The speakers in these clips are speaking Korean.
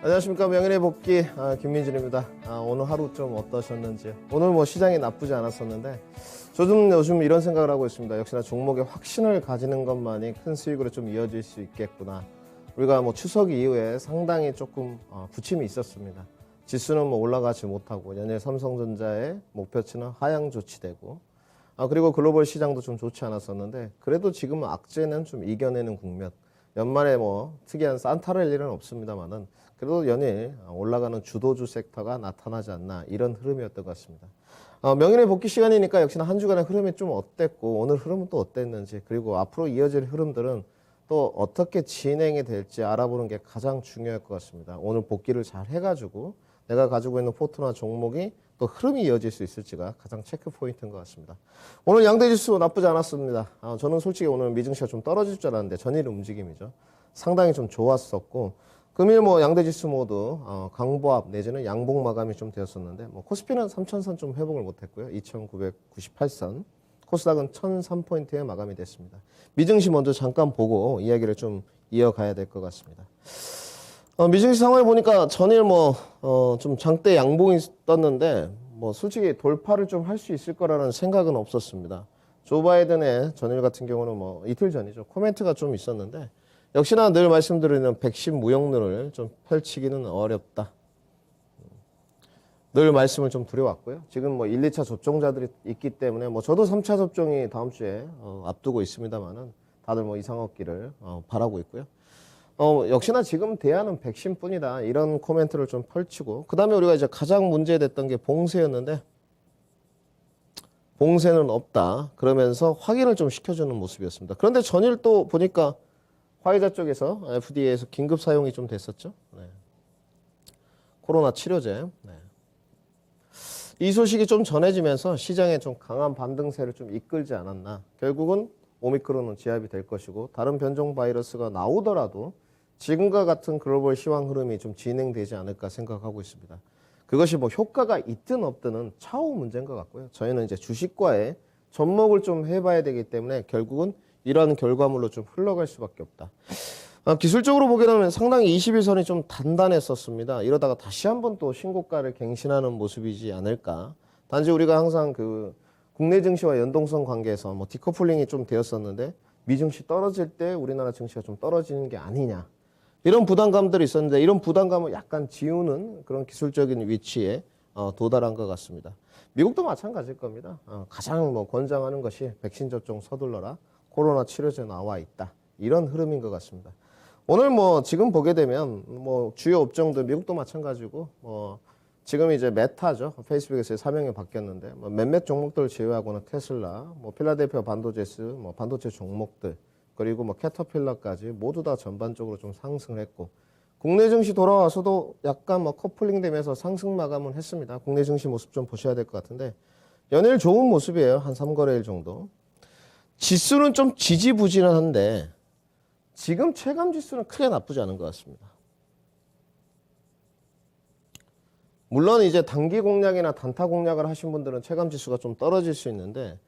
안녕하십니까. 명인의 복귀 김민준입니다. 오늘 하루 좀 어떠셨는지요? 오늘 뭐 시장이 나쁘지 않았었는데 저도 요즘 이런 생각을 하고 있습니다. 역시나 종목에 확신을 가지는 것만이 큰 수익으로 좀 이어질 수 있겠구나. 우리가 뭐 추석 이후에 상당히 조금 부침이 있었습니다. 지수는 뭐 올라가지 못하고 연일 삼성전자의 목표치는 하향 조치되고 그리고 글로벌 시장도 좀 좋지 않았었는데 그래도 지금 악재는 좀 이겨내는 국면. 연말에 뭐 특이한 산타랠리는 없습니다만은 그래도 연일 올라가는 주도주 섹터가 나타나지 않나 이런 흐름이었던 것 같습니다. 명인의 복귀 시간이니까 역시나 한 주간의 흐름이 좀 어땠고 오늘 흐름은 또 어땠는지 그리고 앞으로 이어질 흐름들은 또 어떻게 진행이 될지 알아보는 게 가장 중요할 것 같습니다. 오늘 복귀를 잘 해가지고 내가 가지고 있는 포트나 종목이 또 흐름이 이어질 수 있을지가 가장 체크 포인트인 것 같습니다. 오늘 양대지수 나쁘지 않았습니다. 저는 솔직히 오늘 미증시가 좀 떨어질 줄 알았는데 전일 움직임이죠. 상당히 좀 좋았었고 금일 뭐 양대지수 모두 강보합 내지는 양봉 마감이 좀 되었었는데 뭐 코스피는 3,000선 좀 회복을 못했고요. 2,998선. 코스닥은 1,003포인트에 마감이 됐습니다. 미증시 먼저 잠깐 보고 이야기를 좀 이어가야 될 것 같습니다. 미증시 상황을 보니까 전일 좀 장대 양봉이 떴는데 뭐 솔직히 돌파를 좀 할 수 있을 거라는 생각은 없었습니다. 조 바이든의 전일 같은 경우는 뭐 이틀 전이죠. 코멘트가 좀 있었는데 역시나 늘 말씀드리는 백신 무역론을 좀 펼치기는 어렵다. 늘 말씀을 좀 드려왔고요. 지금 뭐 1, 2차 접종자들이 있기 때문에 뭐 저도 3차 접종이 다음 주에 앞두고 있습니다만은 다들 뭐 이상 없기를 바라고 있고요. 역시나 지금 대안은 백신뿐이다. 이런 코멘트를 좀 펼치고 그 다음에 우리가 이제 가장 문제됐던 게 봉쇄였는데 봉쇄는 없다. 그러면서 확인을 좀 시켜주는 모습이었습니다. 그런데 전일 또 보니까 화이자 쪽에서 FDA에서 긴급 사용이 좀 됐었죠. 네. 코로나 치료제. 네. 이 소식이 좀 전해지면서 시장에 좀 강한 반등세를 좀 이끌지 않았나. 결국은 오미크론은 제압이 될 것이고 다른 변종 바이러스가 나오더라도 지금과 같은 글로벌 시황 흐름이 좀 진행되지 않을까 생각하고 있습니다. 그것이 뭐 효과가 있든 없든은 차후 문제인 것 같고요. 저희는 이제 주식과의 접목을 좀 해봐야 되기 때문에 결국은 이러한 결과물로 좀 흘러갈 수밖에 없다. 기술적으로 보게 되면 상당히 21선이 좀 단단했었습니다. 이러다가 다시 한번 또 신고가를 갱신하는 모습이지 않을까. 단지 우리가 항상 그 국내 증시와 연동성 관계에서 뭐 디커플링이 좀 되었었는데 미증시 떨어질 때 우리나라 증시가 좀 떨어지는 게 아니냐. 이런 부담감들이 있었는데 이런 부담감을 약간 지우는 그런 기술적인 위치에 도달한 것 같습니다. 미국도 마찬가지일 겁니다. 가장 뭐 권장하는 것이 백신 접종 서둘러라. 코로나 치료제 나와 있다. 이런 흐름인 것 같습니다. 오늘 뭐 지금 보게 되면 뭐 주요 업종들 미국도 마찬가지고 지금 이제 메타죠. 페이스북에서의 사명이 바뀌었는데 몇몇 종목들 제외하고는 테슬라, 뭐 필라델피아 반도체스, 뭐 반도체 종목들 그리고 뭐 캐터필러까지 모두 다 전반적으로 좀 상승을 했고 국내 증시 돌아와서도 약간 뭐 커플링 되면서 상승 마감은 했습니다. 국내 증시 모습 좀 보셔야 될 것 같은데 연일 좋은 모습이에요. 한 3거래일 정도. 지수는 좀 지지부진한데 지금 체감 지수는 크게 나쁘지 않은 것 같습니다. 물론 이제 단기 공략이나 단타 공략을 하신 분들은 체감 지수가 좀 떨어질 수 있는데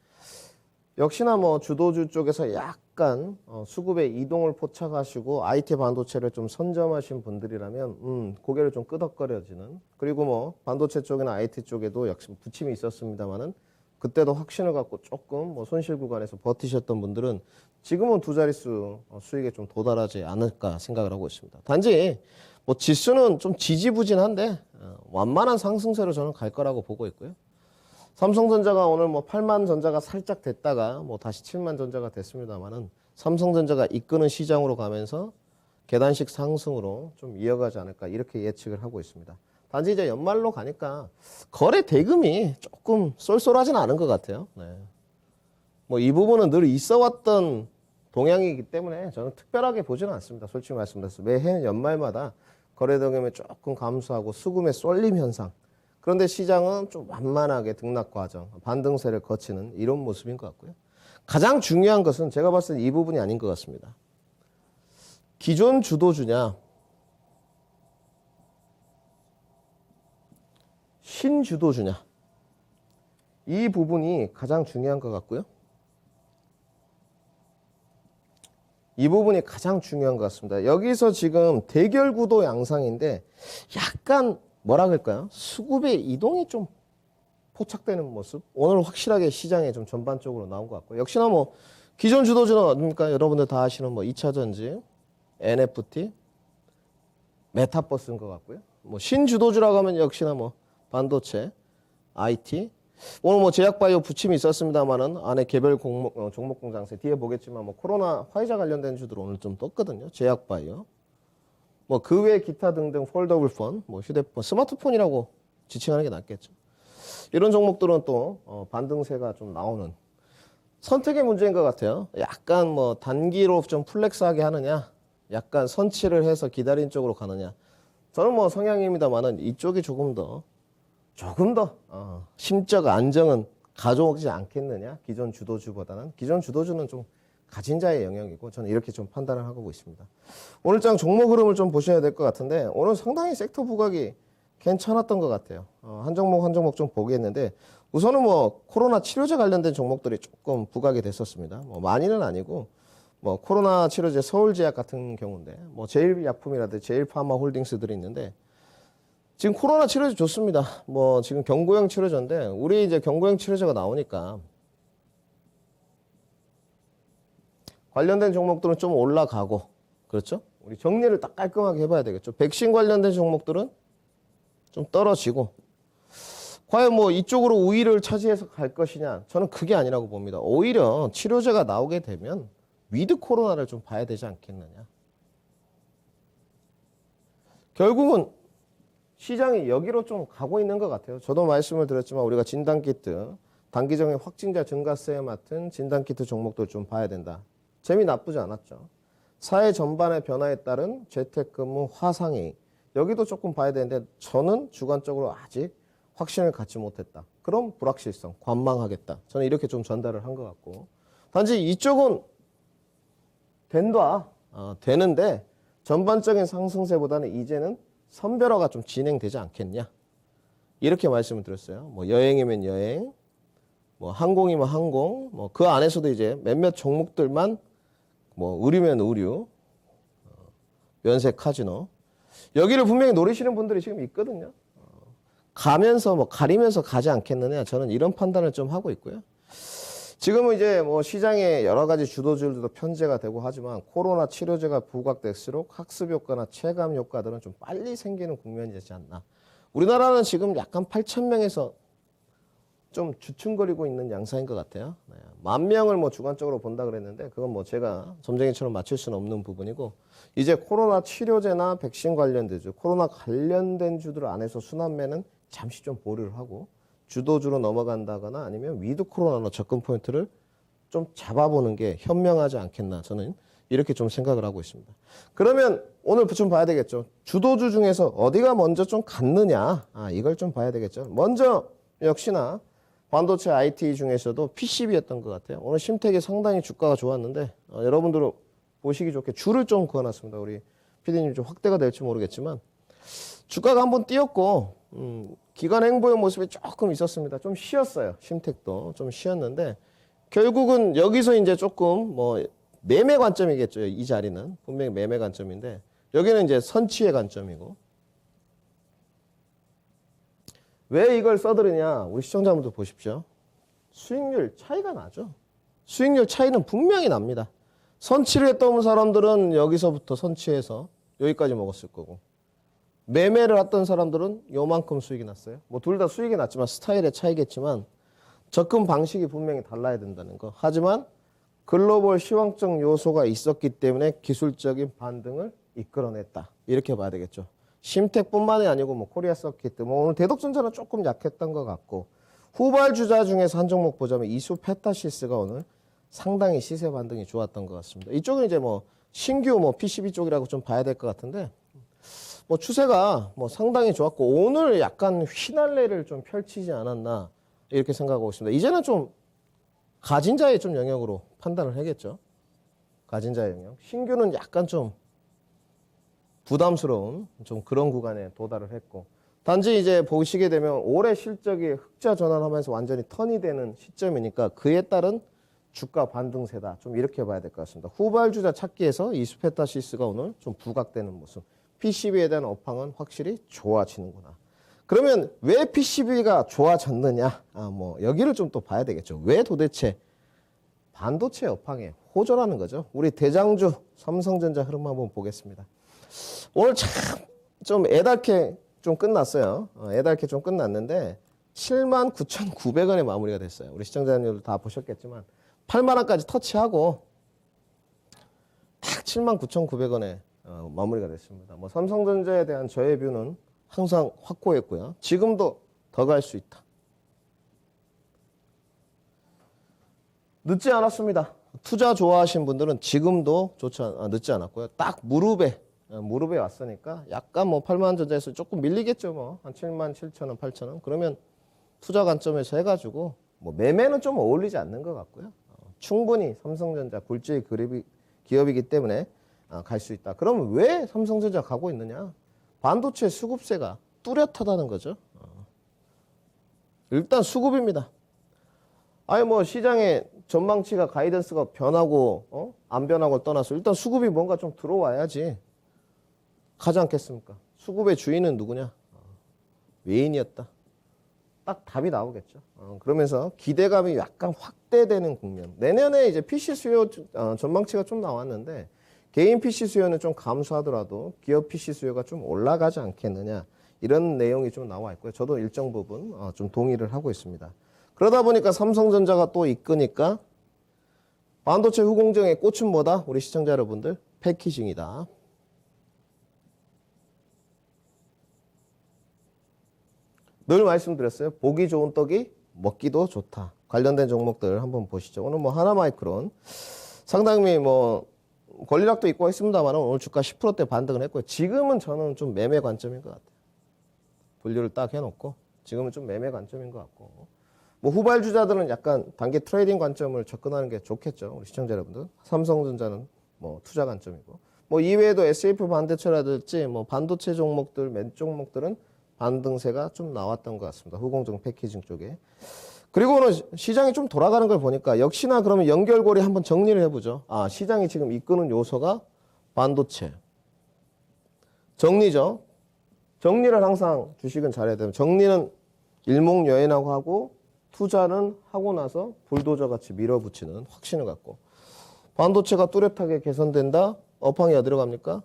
역시나 뭐 주도주 쪽에서 약간 수급의 이동을 포착하시고 IT 반도체를 좀 선점하신 분들이라면 고개를 좀 끄덕거려지는 그리고 뭐 반도체 쪽이나 IT 쪽에도 역시 부침이 있었습니다만은 그때도 확신을 갖고 조금 뭐 손실 구간에서 버티셨던 분들은 지금은 두 자릿수 수익에 좀 도달하지 않을까 생각을 하고 있습니다. 단지 뭐 지수는 좀 지지부진한데 완만한 상승세로 저는 갈 거라고 보고 있고요. 삼성전자가 오늘 뭐 8만 전자가 살짝 됐다가 뭐 다시 7만 전자가 됐습니다만은 삼성전자가 이끄는 시장으로 가면서 계단식 상승으로 좀 이어가지 않을까 이렇게 예측을 하고 있습니다. 단지 이제 연말로 가니까 거래 대금이 조금 쏠쏠하진 않은 것 같아요. 네. 뭐 이 부분은 늘 있어왔던 동향이기 때문에 저는 특별하게 보지는 않습니다. 솔직히 말씀드려서 매해 연말마다 거래 대금이 조금 감소하고 수금의 쏠림 현상. 그런데 시장은 좀 완만하게 등락 과정, 반등세를 거치는 이런 모습인 것 같고요. 가장 중요한 것은 제가 봤을 때 이 부분이 아닌 것 같습니다. 기존 주도주냐, 신주도주냐. 이 부분이 가장 중요한 것 같고요. 이 부분이 가장 중요한 것 같습니다. 여기서 지금 대결 구도 양상인데 약간 뭐라 그럴까요? 수급의 이동이 좀 포착되는 모습. 오늘 확실하게 시장에 좀 전반적으로 나온 것 같고 역시나 뭐 기존 주도주는 어딥니까? 여러분들 다 아시는 뭐 2차전지, NFT, 메타버스인 것 같고요. 뭐 신주도주라고 하면 역시나 뭐 반도체, IT. 오늘 뭐 제약바이오 부침이 있었습니다만은 안에 개별 종목 공장세 뒤에 보겠지만 뭐 코로나 화이자 관련된 주들 오늘 좀 떴거든요. 제약바이오. 뭐 그 외 기타 등등 폴더블 폰, 뭐 휴대폰, 스마트폰이라고 지칭하는 게 낫겠죠. 이런 종목들은 또 반등세가 좀 나오는 선택의 문제인 것 같아요. 약간 뭐 단기로 좀 플렉스하게 하느냐, 약간 선취를 해서 기다린 쪽으로 가느냐. 저는 뭐 성향입니다만은 이쪽이 조금 더 심적 안정은 가져오지 않겠느냐. 기존 주도주보다는. 기존 주도주는 좀 가진 자의 영역이고 저는 이렇게 좀 판단을 하고 있습니다. 오늘 장 종목 흐름을 좀 보셔야 될 것 같은데 오늘 상당히 섹터 부각이 괜찮았던 것 같아요. 한 종목 한 종목 좀 보겠는데 우선은 뭐 코로나 치료제 관련된 종목들이 조금 부각이 됐었습니다. 뭐 많이는 아니고 뭐 코로나 치료제 서울제약 같은 경우인데 뭐 제일약품이라든지 제일파마홀딩스들이 있는데 지금 코로나 치료제 좋습니다. 뭐 지금 경구형 치료제인데 우리 이제 경구형 치료제가 나오니까 관련된 종목들은 좀 올라가고 그렇죠? 우리 정리를 딱 깔끔하게 해봐야 되겠죠. 백신 관련된 종목들은 좀 떨어지고 과연 뭐 이쪽으로 우위를 차지해서 갈 것이냐 저는 그게 아니라고 봅니다. 오히려 치료제가 나오게 되면 위드 코로나를 좀 봐야 되지 않겠느냐. 결국은 시장이 여기로 좀 가고 있는 것 같아요. 저도 말씀을 드렸지만 우리가 진단키트, 단기적인 확진자 증가세에 맡은 진단키트 종목들 좀 봐야 된다. 재미 나쁘지 않았죠. 사회 전반의 변화에 따른 재택근무 화상회의. 여기도 조금 봐야 되는데 저는 주관적으로 아직 확신을 갖지 못했다. 그럼 불확실성, 관망하겠다. 저는 이렇게 좀 전달을 한 것 같고. 단지 이쪽은 되는데 전반적인 상승세보다는 이제는 선별화가 좀 진행되지 않겠냐. 이렇게 말씀을 드렸어요. 뭐 여행이면 여행, 뭐 항공이면 항공, 뭐 그 안에서도 이제 몇몇 종목들만 뭐 의류면 의류, 면세 카지노. 여기를 분명히 노리시는 분들이 지금 있거든요. 가면서 뭐 가리면서 가지 않겠느냐. 저는 이런 판단을 좀 하고 있고요. 지금은 이제 뭐 시장에 여러 가지 주도주들도 편제가 되고 하지만 코로나 치료제가 부각될수록 학습 효과나 체감 효과들은 좀 빨리 생기는 국면이 되지 않나. 우리나라는 지금 약간 8,000명에서 좀 주춤거리고 있는 양상인 것 같아요. 10,000명을 뭐 주관적으로 본다 그랬는데 그건 뭐 제가 점쟁이처럼 맞출 수는 없는 부분이고 이제 코로나 치료제나 백신 관련된 주, 코로나 관련된 주들 안에서 순환매는 잠시 좀 보류를 하고 주도주로 넘어간다거나 아니면 위드 코로나로 접근 포인트를 좀 잡아보는 게 현명하지 않겠나 저는 이렇게 좀 생각을 하고 있습니다. 그러면 오늘 좀 봐야 되겠죠. 주도주 중에서 어디가 먼저 좀 갔느냐 이걸 좀 봐야 되겠죠. 먼저 역시나 반도체 IT 중에서도 PCB였던 것 같아요. 오늘 심택이 상당히 주가가 좋았는데 여러분들 보시기 좋게 줄을 좀 그어놨습니다. 우리 PD님 좀 확대가 될지 모르겠지만 주가가 한번 뛰었고 기관 행보의 모습이 조금 있었습니다. 좀 쉬었어요. 심택도 좀 쉬었는데 결국은 여기서 이제 조금 뭐 매매 관점이겠죠. 이 자리는 분명히 매매 관점인데 여기는 이제 선취의 관점이고 왜 이걸 써드리냐 우리 시청자분들 보십시오. 수익률 차이가 나죠. 수익률 차이는 분명히 납니다. 선취를 했던 사람들은 여기서부터 선취해서 여기까지 먹었을 거고 매매를 했던 사람들은 요만큼 수익이 났어요. 뭐 둘 다 수익이 났지만 스타일의 차이겠지만 접근 방식이 분명히 달라야 된다는 거. 하지만 글로벌 시황적 요소가 있었기 때문에 기술적인 반등을 이끌어냈다. 이렇게 봐야 되겠죠. 심택뿐만이 아니고 뭐 코리아 서킷, 뭐 오늘 대덕전자는 조금 약했던 것 같고 후발주자 중에서 한 종목 보자면 이수 페타시스가 오늘 상당히 시세 반등이 좋았던 것 같습니다. 이쪽은 이제 뭐 신규 뭐 PCB 쪽이라고 좀 봐야 될 것 같은데 뭐 추세가 뭐 상당히 좋았고 오늘 약간 휘날레를 좀 펼치지 않았나 이렇게 생각하고 있습니다. 이제는 좀 가진 자의 좀 영역으로 판단을 하겠죠. 가진 자의 영역. 신규는 약간 좀 부담스러운 좀 그런 구간에 도달을 했고 단지 이제 보시게 되면 올해 실적이 흑자 전환하면서 완전히 턴이 되는 시점이니까 그에 따른 주가 반등세다. 좀 이렇게 봐야 될 것 같습니다. 후발주자 찾기에서 이 스페타시스가 오늘 좀 부각되는 모습. PCB에 대한 업황은 확실히 좋아지는구나. 그러면 왜 PCB가 좋아졌느냐? 뭐 여기를 좀 또 봐야 되겠죠. 왜 도대체 반도체 업황에 호전하는 거죠. 우리 대장주 삼성전자 흐름 한번 보겠습니다. 오늘 참 좀 애달게 좀 끝났어요. 애달게 좀 끝났는데 79,900원에 마무리가 됐어요. 우리 시청자님들 다 보셨겠지만 8만 원까지 터치하고 딱 79,900원에 마무리가 됐습니다. 뭐 삼성전자에 대한 저의 뷰는 항상 확고했고요. 지금도 더 갈 수 있다. 늦지 않았습니다. 투자 좋아하신 분들은 지금도 늦지 않았고요. 딱 무릎에 왔으니까 약간 뭐 8만 전자에서 조금 밀리겠죠. 뭐 한 7만 7천 원, 8천 원. 그러면 투자 관점에서 해가지고 뭐 매매는 좀 어울리지 않는 것 같고요. 충분히 삼성전자 굴지의 기업이기 때문에 갈 수 있다. 그러면 왜 삼성전자 가고 있느냐? 반도체 수급세가 뚜렷하다는 거죠. 일단 수급입니다. 아니 뭐 시장의 전망치가 가이던스가 변하고 안 변하고 떠나서 일단 수급이 뭔가 좀 들어와야지 가지 않겠습니까? 수급의 주인은 누구냐? 외인이었다. 딱 답이 나오겠죠. 그러면서 기대감이 약간 확대되는 국면. 내년에 이제 PC 수요 전망치가 좀 나왔는데 개인 PC 수요는 좀 감소하더라도 기업 PC 수요가 좀 올라가지 않겠느냐. 이런 내용이 좀 나와 있고요. 저도 일정 부분 좀 동의를 하고 있습니다. 그러다 보니까 삼성전자가 또 이끄니까 반도체 후공정의 꽃은 뭐다? 우리 시청자 여러분들 패키징이다. 늘 말씀드렸어요. 보기 좋은 떡이 먹기도 좋다. 관련된 종목들 한번 보시죠. 오늘 뭐 하나마이크론 상당히 뭐 권리락도 있고 했습니다만 오늘 주가 10%대 반등을 했고요. 지금은 저는 좀 매매 관점인 것 같아요. 분류를 딱 해놓고 지금은 좀 매매 관점인 것 같고 뭐 후발주자들은 약간 단기 트레이딩 관점을 접근하는 게 좋겠죠. 우리 시청자 여러분들. 삼성전자는 뭐 투자 관점이고 뭐 이외에도 SF 반도체라든지 뭐 반도체 종목들, 맨 종목들은 반등세가 좀 나왔던 것 같습니다. 후공정 패키징 쪽에. 그리고 오늘 시장이 좀 돌아가는 걸 보니까 역시나 그러면 연결고리 한번 정리를 해보죠. 시장이 지금 이끄는 요소가 반도체. 정리죠. 정리를 항상 주식은 잘해야 돼요. 정리는 일목요연하고 하고 투자는 하고 나서 불도저 같이 밀어붙이는 확신을 갖고 반도체가 뚜렷하게 개선된다. 업황이 어디로 갑니까?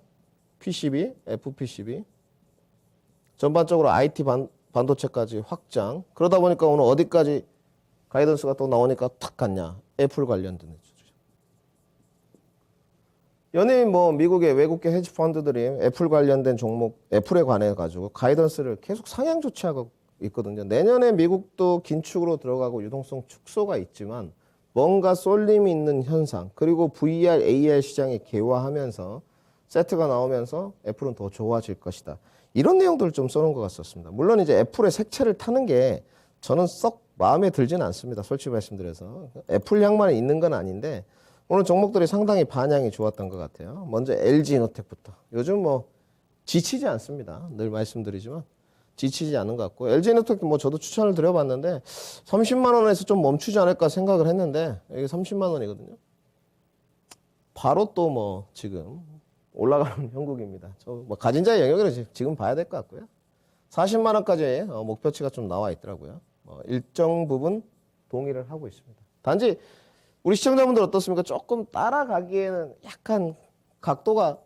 PCB, FPCB. 전반적으로 IT 반도체까지 확장. 그러다 보니까 오늘 어디까지 가이던스가 또 나오니까 탁 갔냐. 애플 관련된 주죠. 연예인 뭐 미국의 외국계 헤지 펀드들이 애플 관련된 종목, 애플에 관해 가지고 가이던스를 계속 상향 조치하고 있거든요. 내년에 미국도 긴축으로 들어가고 유동성 축소가 있지만 뭔가 쏠림이 있는 현상 그리고 VR, AR 시장이 개화하면서 세트가 나오면서 애플은 더 좋아질 것이다. 이런 내용들을 좀 써놓은 것 같았습니다. 물론 이제 애플의 색채를 타는 게 저는 썩 마음에 들지는 않습니다. 솔직히 말씀드려서. 애플 향만 있는 건 아닌데 오늘 종목들이 상당히 반향이 좋았던 것 같아요. 먼저 LG이노텍부터. 요즘 뭐 지치지 않습니다. 늘 말씀드리지만 지치지 않은 것 같고 LG이노텍도 뭐 저도 추천을 드려봤는데 30만 원에서 좀 멈추지 않을까 생각을 했는데 이게 30만 원이거든요. 바로 또 뭐 지금 올라가는 형국입니다. 뭐 가진 자의 영역을 지금 봐야 될 것 같고요. 40만 원까지 목표치가 좀 나와 있더라고요. 일정 부분 동의를 하고 있습니다. 단지 우리 시청자분들 어떻습니까? 조금 따라가기에는 약간 각도가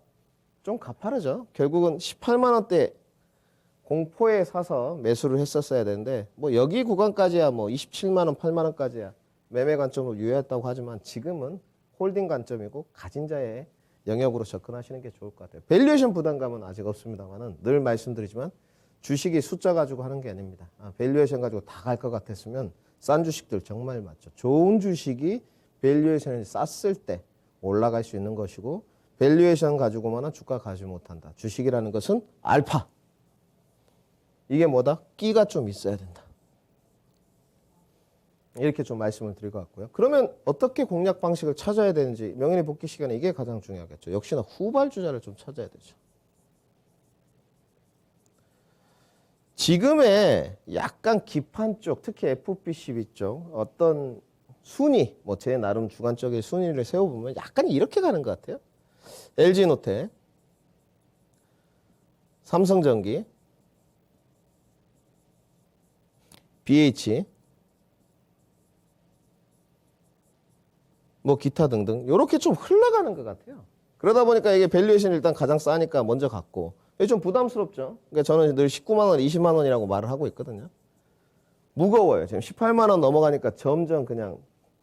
좀 가파르죠. 결국은 18만 원대 공포에 사서 매수를 했었어야 되는데 뭐 여기 구간까지야 뭐 27만 원, 8만 원까지야 매매 관점으로 유효했다고 하지만 지금은 홀딩 관점이고 가진 자의 영역으로 접근하시는 게 좋을 것 같아요. 밸류에이션 부담감은 아직 없습니다만은 늘 말씀드리지만 주식이 숫자 가지고 하는 게 아닙니다. 밸류에이션 가지고 다 갈 것 같았으면 싼 주식들 정말 맞죠. 좋은 주식이 밸류에이션을 쌌을 때 올라갈 수 있는 것이고 밸류에이션 가지고만은 주가 가지 못한다. 주식이라는 것은 알파. 이게 뭐다? 끼가 좀 있어야 된다. 이렇게 좀 말씀을 드릴 것 같고요. 그러면 어떻게 공략 방식을 찾아야 되는지 명예의 복귀 시간에 이게 가장 중요하겠죠. 역시나 후발주자를 좀 찾아야 되죠. 지금의 약간 깊은 쪽, 특히 FPCB 쪽 어떤 순위, 뭐 제 나름 주관적인 순위를 세워보면 약간 이렇게 가는 것 같아요. LG노텍, 삼성전기, BH, 뭐 기타 등등 이렇게 좀 흘러가는 것 같아요. 그러다 보니까 이게 밸류에이션이 일단 가장 싸니까 먼저 갔고 이게 좀 부담스럽죠. 그러니까 저는 늘 19만 원, 20만 원이라고 말을 하고 있거든요. 무거워요. 지금 18만 원 넘어가니까 점점 그냥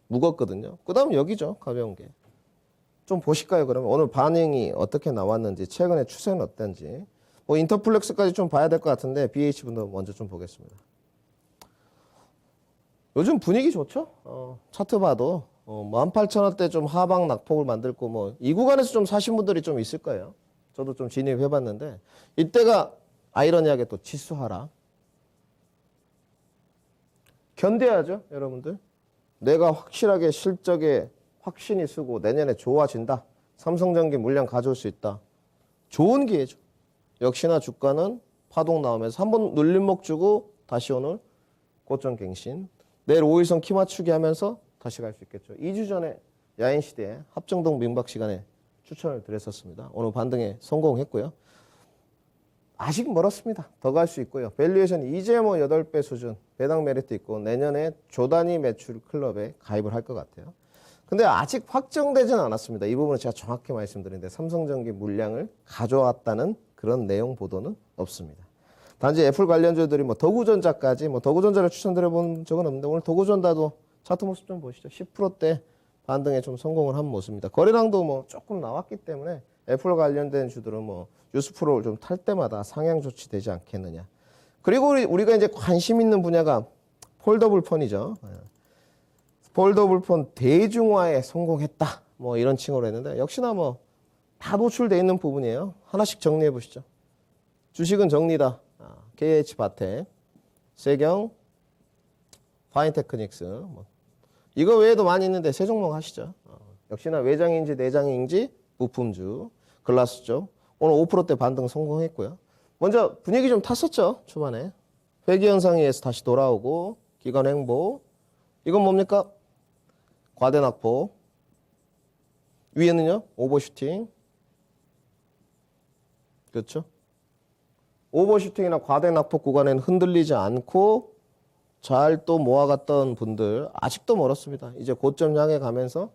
무겁거든요. 그 다음 여기죠. 가벼운 게. 좀 보실까요? 그러면 오늘 반응이 어떻게 나왔는지 최근에 추세는 어떤지 뭐 인터플렉스까지 좀 봐야 될 것 같은데 BH분도 먼저 좀 보겠습니다. 요즘 분위기 좋죠? 차트 봐도 18,000원대 좀 하방 낙폭을 만들고 뭐 이 구간에서 좀 사신 분들이 좀 있을 거예요. 저도 좀 진입해봤는데 이때가 아이러니하게 또 지수 하락. 견뎌야죠, 여러분들. 내가 확실하게 실적에 확신이 쓰고 내년에 좋아진다. 삼성전기 물량 가져올 수 있다. 좋은 기회죠. 역시나 주가는 파동 나오면서 한번 눌림목 주고 다시 오늘 고점 갱신. 내일 5일선 키 맞추기 하면서 다시 갈 수 있겠죠. 2주 전에 야인시대에 합정동 민박 시간에 추천을 드렸었습니다. 오늘 반등에 성공했고요. 아직 멀었습니다. 더 갈 수 있고요. 밸류에이션 이제 뭐 8배 수준 배당 메리트 있고 내년에 조단위 매출 클럽에 가입을 할 것 같아요. 근데 아직 확정되지는 않았습니다. 이 부분은 제가 정확히 말씀드리는데 삼성전기 물량을 가져왔다는 그런 내용 보도는 없습니다. 단지 애플 관련주들이 뭐 더구전자까지 뭐 더구전자를 추천드려 본 적은 없는데 오늘 더구전자도 차트 모습 좀 보시죠. 10%대 반등에 좀 성공을 한 모습입니다. 거래량도 뭐 조금 나왔기 때문에 애플 관련된 주들은 뭐 뉴스프로를 좀 탈 때마다 상향 조치되지 않겠느냐. 그리고 우리가 이제 관심 있는 분야가 폴더블 폰이죠. 폴더블 폰 대중화에 성공했다. 뭐 이런 칭호로 했는데 역시나 뭐 다 노출되어 있는 부분이에요. 하나씩 정리해 보시죠. 주식은 정리다. KH바텍, 세경, 파인테크닉스. 뭐. 이거 외에도 많이 있는데 세 종목 하시죠. 역시나 외장인지 내장인지 부품주, 글라스 쪽. 오늘 5%대 반등 성공했고요. 먼저 분위기 좀 탔었죠. 초반에. 회귀현상에서 다시 돌아오고 기관 행보. 이건 뭡니까? 과대 낙폭. 위에는요. 오버슈팅. 그렇죠? 오버슈팅이나 과대 낙폭 구간에는 흔들리지 않고 잘 또 모아갔던 분들 아직도 멀었습니다. 이제 고점 향해 가면서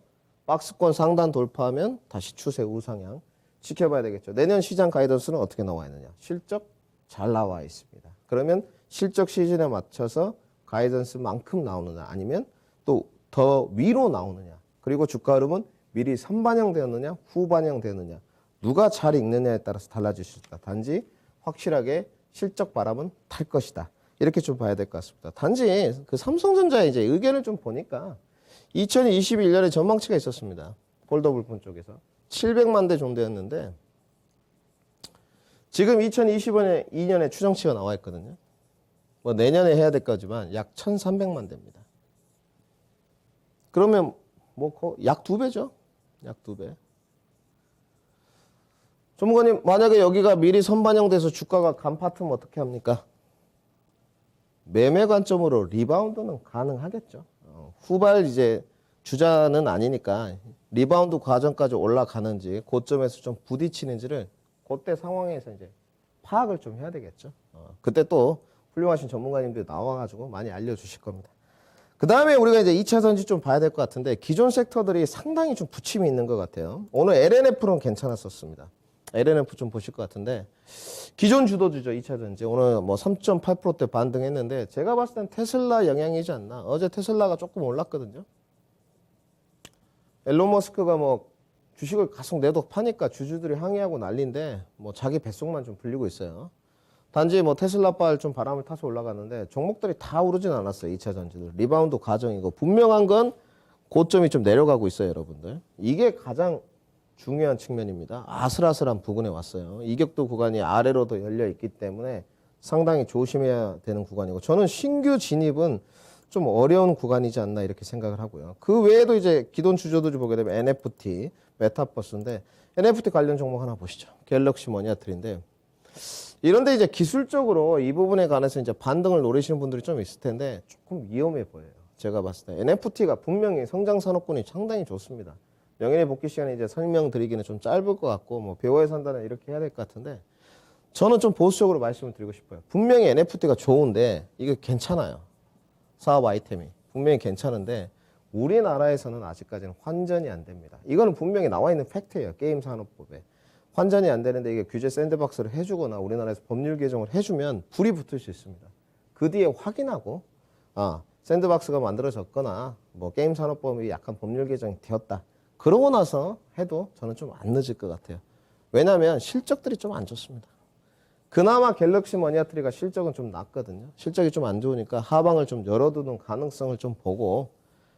박스권 상단 돌파하면 다시 추세 우상향 지켜봐야 되겠죠. 내년 시장 가이던스는 어떻게 나와 있느냐. 실적 잘 나와 있습니다. 그러면 실적 시즌에 맞춰서 가이던스만큼 나오느냐 아니면 또 더 위로 나오느냐. 그리고 주가 흐름은 미리 선반영되었느냐 후반영되었느냐. 누가 잘 읽느냐에 따라서 달라질 수 있다. 단지 확실하게 실적 바람은 탈 것이다. 이렇게 좀 봐야 될 것 같습니다. 단지 그 삼성전자의 이제 의견을 좀 보니까 2021년에 전망치가 있었습니다. 폴더블폰 쪽에서 700만 대 정도였는데 지금 2022년에 추정치가 나와 있거든요. 뭐 내년에 해야 될 거지만 약 1,300만 대입니다. 그러면 뭐 약 2배죠. 약 2배. 전문가님 만약에 여기가 미리 선반영돼서 주가가 간파트면 어떻게 합니까? 매매 관점으로 리바운드는 가능하겠죠. 후발 이제 주자는 아니니까 리바운드 과정까지 올라가는지 고점에서 좀 부딪히는지를 그때 상황에서 이제 파악을 좀 해야 되겠죠. 그때 또 훌륭하신 전문가님들이 나와가지고 많이 알려주실 겁니다. 그 다음에 우리가 이제 2차 전지 좀 봐야 될 것 같은데 기존 섹터들이 상당히 좀 부침이 있는 것 같아요. 오늘 LNF는 괜찮았었습니다. LNF 좀 보실 것 같은데 기존 주도주죠. 2차 전지 오늘 뭐 3.8%대 반등했는데 제가 봤을 땐 테슬라 영향이지 않나. 어제 테슬라가 조금 올랐거든요. 앨런 머스크가 뭐 주식을 계속 내도 파니까 주주들이 항의하고 난리인데 뭐 자기 뱃속만 좀 불리고 있어요. 단지 뭐 테슬라발 좀 바람을 타서 올라가는데 종목들이 다 오르진 않았어요. 2차 전지들. 리바운드 과정이고 분명한 건 고점이 좀 내려가고 있어요. 여러분들. 이게 가장 중요한 측면입니다. 아슬아슬한 부근에 왔어요. 이격도 구간이 아래로도 열려 있기 때문에 상당히 조심해야 되는 구간이고 저는 신규 진입은 좀 어려운 구간이지 않나 이렇게 생각을 하고요. 그 외에도 이제 기존 주주들을 보게 되면 NFT, 메타버스인데 NFT 관련 종목 하나 보시죠. 갤럭시 머니아트리인데 이런데 이제 기술적으로 이 부분에 관해서 이제 반등을 노리시는 분들이 좀 있을 텐데 조금 위험해 보여요. 제가 봤을 때 NFT가 분명히 성장 산업군이 상당히 좋습니다. 명예의 복귀 시간에 이제 설명드리기는 좀 짧을 것 같고 뭐 배워야 산다는 이렇게 해야 될 것 같은데 저는 좀 보수적으로 말씀을 드리고 싶어요. 분명히 NFT가 좋은데 이게 괜찮아요. 사업 아이템이 분명히 괜찮은데 우리나라에서는 아직까지는 환전이 안 됩니다. 이거는 분명히 나와 있는 팩트예요. 게임 산업법에. 환전이 안 되는데 이게 규제 샌드박스를 해주거나 우리나라에서 법률 개정을 해주면 불이 붙을 수 있습니다. 그 뒤에 확인하고 샌드박스가 만들어졌거나 뭐 게임 산업법이 약간 법률 개정이 되었다. 그러고 나서 해도 저는 좀 안 늦을 것 같아요. 왜냐하면 실적들이 좀 안 좋습니다. 그나마 갤럭시 머니아트리가 실적은 좀 낮거든요. 실적이 좀 안 좋으니까 하방을 좀 열어두는 가능성을 좀 보고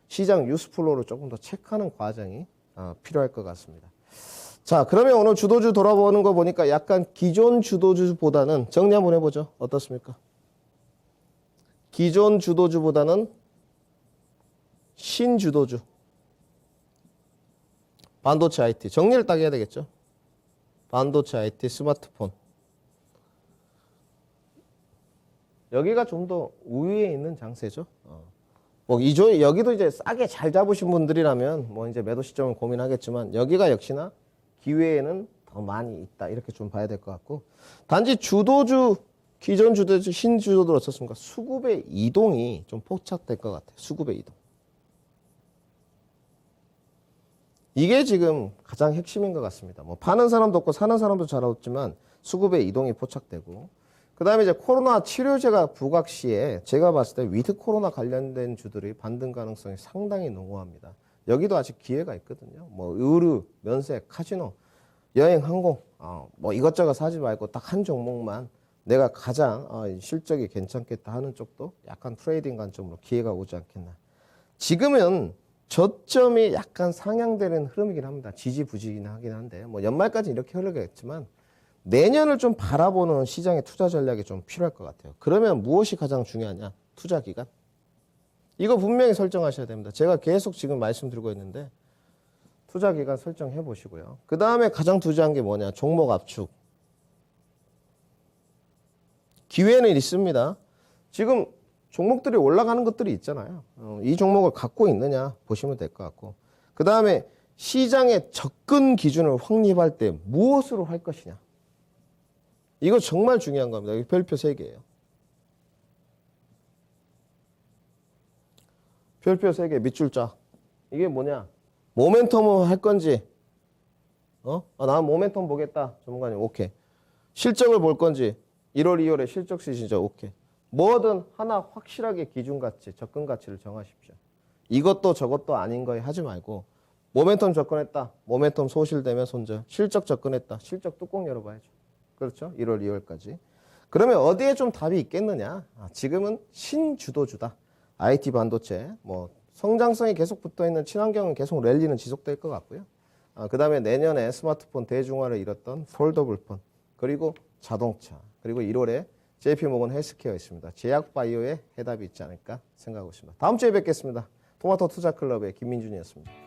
시장 뉴스플로우를 조금 더 체크하는 과정이 필요할 것 같습니다. 자, 그러면 오늘 주도주 돌아보는 거 보니까 약간 기존 주도주보다는 정리 한번 해보죠. 어떻습니까? 기존 주도주보다는 신주도주. 반도체 IT. 정리를 딱 해야 되겠죠. 반도체 IT, 스마트폰. 여기가 좀 더 우위에 있는 장세죠. 뭐 여기도 이제 싸게 잘 잡으신 분들이라면 뭐 이제 매도 시점을 고민하겠지만 여기가 역시나 기회에는 더 많이 있다. 이렇게 좀 봐야 될 것 같고. 단지 주도주, 기존 주도주, 신주도주를 어떻습니까? 수급의 이동이 좀 포착될 것 같아요. 수급의 이동. 이게 지금 가장 핵심인 것 같습니다. 뭐 파는 사람도 없고 사는 사람도 잘 없지만 수급의 이동이 포착되고 그 다음에 이제 코로나 치료제가 부각 시에 제가 봤을 때 위드 코로나 관련된 주들이 반등 가능성이 상당히 농후합니다. 여기도 아직 기회가 있거든요. 뭐 의류, 면세, 카지노, 여행, 항공 뭐 이것저것 사지 말고 딱 한 종목만 내가 가장 실적이 괜찮겠다 하는 쪽도 약간 트레이딩 관점으로 기회가 오지 않겠나. 지금은 저점이 약간 상향되는 흐름이긴 합니다. 지지부진이긴 하긴 한데 뭐 연말까지 이렇게 흐르겠지만 내년을 좀 바라보는 시장의 투자 전략이 좀 필요할 것 같아요. 그러면 무엇이 가장 중요하냐? 투자 기간. 이거 분명히 설정하셔야 됩니다. 제가 계속 지금 말씀드리고 있는데 투자 기간 설정해 보시고요. 그 다음에 가장 투자한 게 뭐냐? 종목 압축. 기회는 있습니다. 지금 종목들이 올라가는 것들이 있잖아요. 이 종목을 갖고 있느냐 보시면 될 것 같고 그 다음에 시장의 접근 기준을 확립할 때 무엇으로 할 것이냐. 이거 정말 중요한 겁니다. 여기 별표 3개예요. 별표 3개 밑줄자. 이게 뭐냐? 모멘텀을 할 건지 난 모멘텀 보겠다. 전문가님 오케이. 실적을 볼 건지 1월 2월에 실적 시즌이죠. 오케이. 뭐든 하나 확실하게 기준가치, 접근가치를 정하십시오. 이것도 저것도 아닌 거에 하지 말고 모멘텀 접근했다. 모멘텀 소실되면 손절. 실적 접근했다. 실적 뚜껑 열어봐야죠. 그렇죠? 1월 2월까지. 그러면 어디에 좀 답이 있겠느냐? 지금은 신주도주다. IT 반도체, 뭐 성장성이 계속 붙어있는 친환경은 계속 랠리는 지속될 것 같고요. 그 다음에 내년에 스마트폰 대중화를 이뤘던 폴더블폰, 그리고 자동차, 그리고 1월에 JP모건 헬스케어 있습니다. 제약바이오에 해답이 있지 않을까 생각하고 있습니다. 다음 주에 뵙겠습니다. 토마토 투자클럽의 김민준이었습니다.